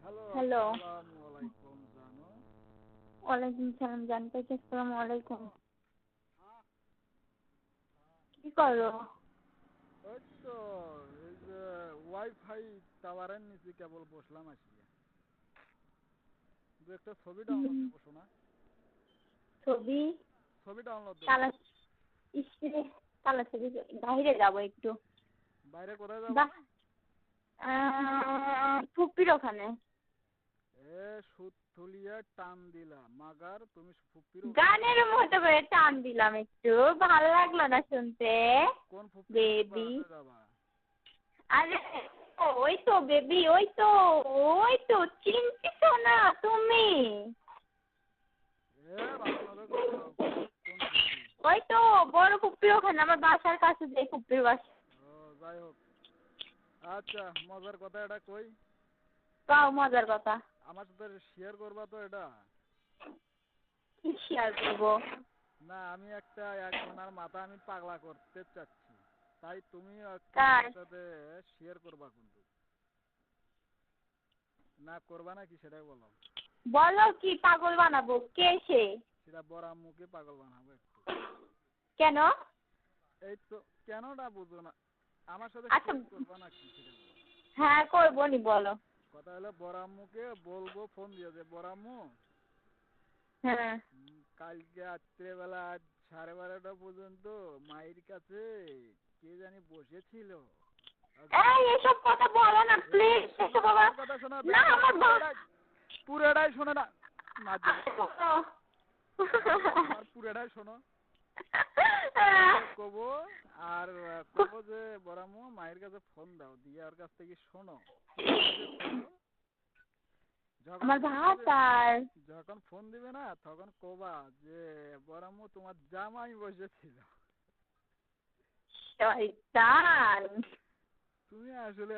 Hello, hello. আসসালামু আলাইকুম জানো। ওয়ালাইকুম সালাম জানতে চাই। আসসালামু আলাইকুম। কি করো? ওই তো এই যে ওয়াইফাই টাওয়ারের নিচে কেবল বসলাম আসিয়া। দু একটা ছবি ডাউনলোড দেবো শোনা। ছবি? ছবি ডাউনলোড দেবো। তালা ইসরে তালা ছবি বাইরে যাবো একটু। বাইরে কোথায় যাবা? বাহ, ফুপির ওখানে। সুদ তুলিয়া টান দিলা মাগার তুমি ফুপ্পির ওখানে গানের মতো করে টান দিলাম একটু, ভালো লাগলো না শুনতে। কোন ফুপ্পির বেবি, বাসায় যাবা? আরে ওই তো বেবি, ওই তো চিনতেছো না তুমি? ভালো মতো করে কও, কোন ফুপ্পি? ওই তো বড় ফুপির ওখানে, আমার বাসার কাছে যে ফুপির বাসা। ও যাই হোক, আচ্ছা মজার কথা এটা কই। তাও মজার কথা। আমার সাথে শেয়ার করবা তো এটা? কি শেয়ার করবো? না আমি একটা এক ঘন্টার মাথা আমি পাগলা করতে চাচ্ছি, তাই তুমি একটু তাই? আমার সাথে শেয়ার করবা কিন্তু। না করবা নাকি সেটাই বলো। বলো কি পাগল বানাবো? কে সে? সেটা বড় আম্মুকে পাগল বানাবো একটু। কেন? এই তো কেনটা বুঝো না, আমার সাথে আচ্ছা, শেয়ার করবা নাকি সেটা বলো। হ্যাঁ করবো নি, বলো। কথা হলো বড় আম্মুকে বলবো ফোন দিয়ে যে বড় আম্মু হ্যাঁ। কালকে রাত্রেবেলা 12:30 পর্যন্ত মায়ের কাছে কে জানি বসেছিল। এই এসব কথা বলো না প্লিজ, শোনো এসব বাবা। আমার কথা শোনো, না ব্যাপারটা আমার পুরোটাই শোনো না। না দেবো, শোনো। আমার পুরোটাই শোনো। কব আর কব যে বড়ামু মায়ের কাছে ফোন দাও, দিয়ে ওর কাছ থেকে শোনো কি বসেছিল। যখন আমার ফোন ভাত দিবে, আর যখন ফোন দিবে না তখন কবা যে বড়ামু তোমার জামাই বসেছিল। শয়তান। তুমি আসলে